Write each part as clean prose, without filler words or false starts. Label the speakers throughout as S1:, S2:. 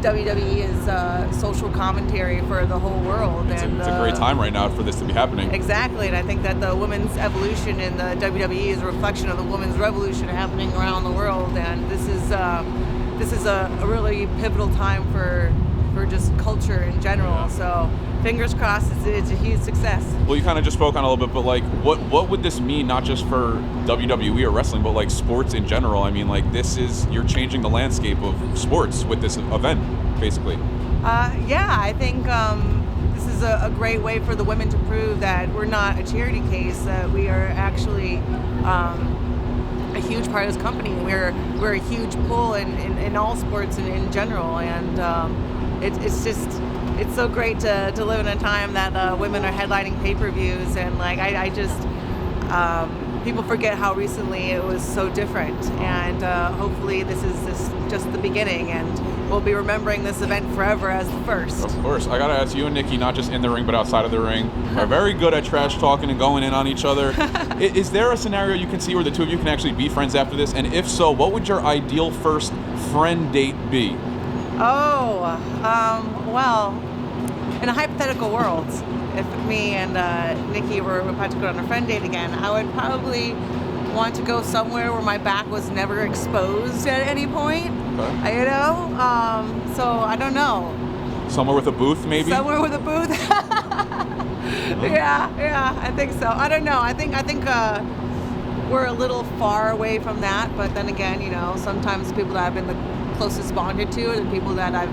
S1: WWE is social commentary for the whole world.
S2: It's a great time right now for this to be happening.
S1: Exactly, and I think that the women's evolution in the WWE is a reflection of the women's revolution happening around the world, and this is a really pivotal time for just culture in general.
S2: Yeah.
S1: So fingers crossed, it's a huge success.
S2: Well, you kind of just spoke on it a little bit, but like, what would this mean, not just for WWE or wrestling, but like sports in general? I mean, like, you're changing the landscape of sports with this event, basically.
S1: Yeah, I think this is a great way for the women to prove that we're not a charity case, that we are actually a huge part of this company. We're a huge pull in all sports and in general, and it's so great to live in a time that women are headlining pay-per-views, and like I just people forget how recently it was so different, and hopefully this is just the beginning, and we'll be remembering this event forever as the first.
S2: Of course. I gotta ask, you and Nikki, not just in the ring but outside of the ring, are very good at trash talking and going in on each other. Is there a scenario you can see where the two of you can actually be friends after this? And if so, what would your ideal first friend date be?
S1: Well, in a hypothetical world, if me and Nikki were about to go on a friend date again, I would probably want to go somewhere where my back was never exposed at any point.
S2: Okay.
S1: So I don't know.
S2: Somewhere with a booth, maybe?
S1: Somewhere with a booth. Yeah, I think so. I don't know. I think we're a little far away from that, but then again, sometimes people that I've been the closest bonded to are the people that I've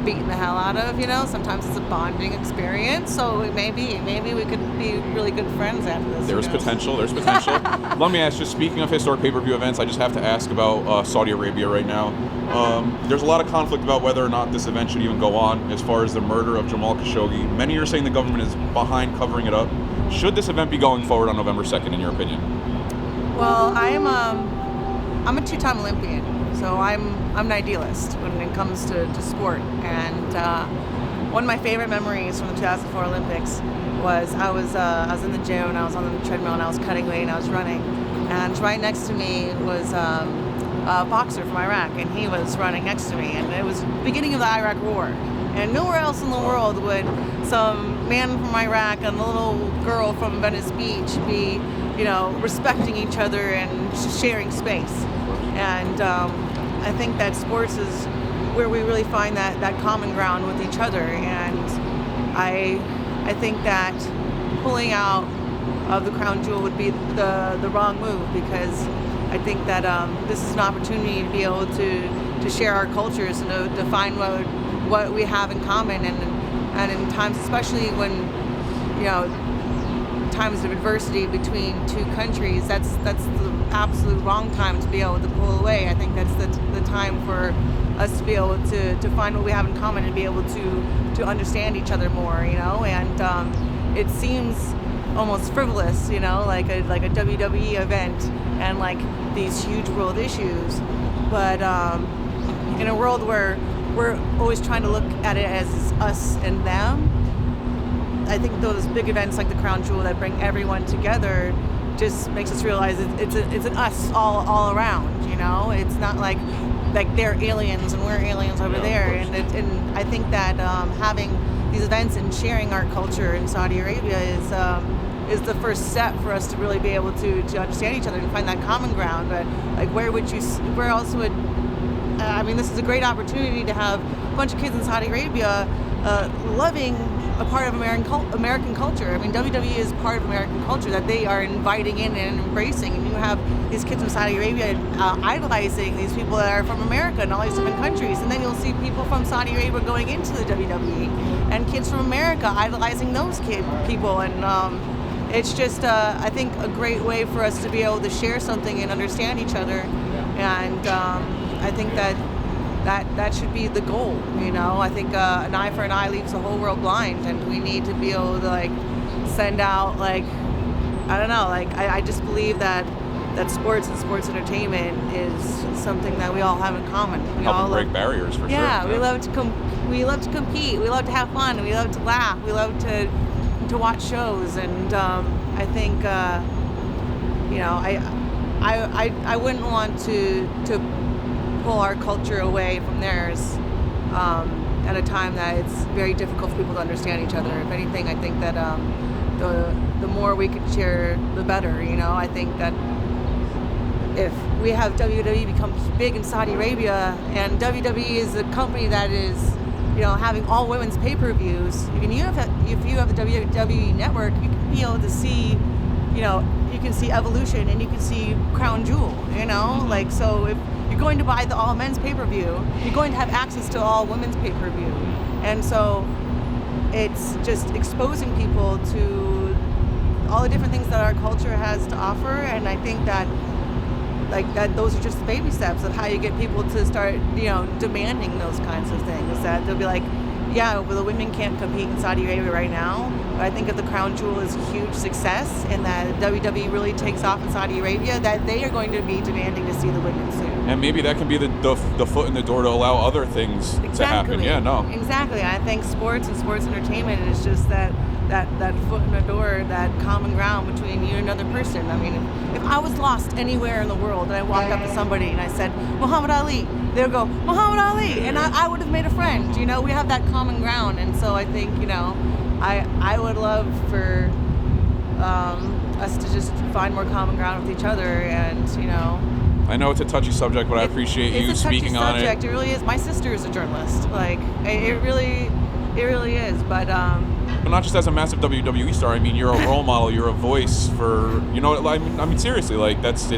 S1: beaten the hell out of. Sometimes it's a bonding experience, so maybe we could be really good friends after this.
S2: There's potential. Let me ask, just speaking of historic pay-per-view events, I just have to ask about Saudi Arabia right now. There's a lot of conflict about whether or not this event should even go on as far as the murder of Jamal Khashoggi. Many are saying the government is behind covering it up. Should this event be going forward on November 2nd, in your opinion?
S1: Well, I'm a two-time Olympian, so I'm an idealist when it comes to sport. And one of my favorite memories from the 2004 Olympics was I was in the gym and I was on the treadmill and I was cutting weight and I was running, and right next to me was a boxer from Iraq, and he was running next to me, and it was the beginning of the Iraq War, and nowhere else in the world would some man from Iraq and a little girl from Venice Beach be respecting each other and sharing space. And I think that sports is where we really find that common ground with each other. And I think that pulling out of the crown jewel would be the wrong move, because I think that this is an opportunity to be able to share our cultures and to find what we have in common. And in times, especially when times of adversity between two countries, that's the absolute wrong time to be able to pull away. I think that's the time for us to be able to find what we have in common and be able to understand each other more, and it seems almost frivolous, like a WWE event and like these huge world issues, but in a world where we're always trying to look at it as us and them, I think those big events like the Crown Jewel that bring everyone together just makes us realize it's an us all around. It's not like they're aliens and we're aliens over there. And I think that having these events and sharing our culture in Saudi Arabia is the first step for us to really be able to understand each other and find that common ground. But like, where else would this is a great opportunity to have a bunch of kids in Saudi Arabia loving a part of American culture. WWE is part of American culture that they are inviting in and embracing. And you have these kids from Saudi Arabia idolizing these people that are from America and all these different countries. And then you'll see people from Saudi Arabia going into the WWE, and kids from America idolizing those people. And it's just, I think, a great way for us to be able to share something and understand each other. And I think that should be the goal. I think an eye for an eye leaves the whole world blind, and we need to be able to send out I just believe that sports and sports entertainment is something that we all have in common. We
S2: all break barriers for sure.
S1: Yeah, we love to compete. We love to have fun. We love to laugh. We love to watch shows, and I think I wouldn't want to pull our culture away from theirs at a time that it's very difficult for people to understand each other. If anything, I think that the more we could share, the better. You know, I think that if we have WWE become big in Saudi Arabia, and WWE is a company that is, you know, having all women's pay-per-views, if you have the WWE network, you can be able to see, you know, you can see Evolution and you can see Crown Jewel, you know, like, so if you're going to buy the all men's pay-per-view, you're going to have access to all women's pay-per-view. And so it's just exposing people to all the different things that our culture has to offer. And I think that, like, that those are just the baby steps of how you get people to start, you know, demanding those kinds of things. That they'll be like, yeah, well, the women can't compete in Saudi Arabia right now, but I think if the Crown Jewel is a huge success and that WWE really takes off in Saudi Arabia, that they are going to be demanding to see the women soon.
S2: And maybe that can be the foot in the door to allow other things to happen. Yeah, no.
S1: Exactly. I think sports and sports entertainment is just that foot in the door, that common ground between you and another person. I mean, if I was lost anywhere in the world and I walked up to somebody and I said, Muhammad Ali, they would go, Muhammad Ali, and I would have made a friend. You know, we have that common ground. And so I think, you know, I would love for us to just find more common ground with each other. And, you know,
S2: I know it's a touchy subject, but I appreciate you speaking on it. It's a touchy subject.
S1: It really is. My sister is a journalist. Like, it really is. But
S2: not just as a massive WWE star. I mean, you're a role model. You're a voice for, you know. I mean, seriously, like, it's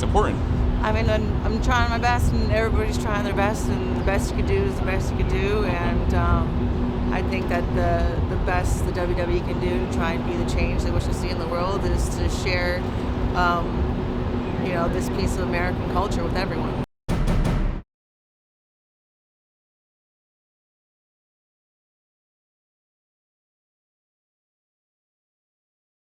S2: important.
S1: I mean, I'm trying my best, and everybody's trying their best, and the best you can do is the best you can do. And I think that the best the WWE can do to try and be the change they wish to see in the world is to share, you know, this piece of American culture with everyone.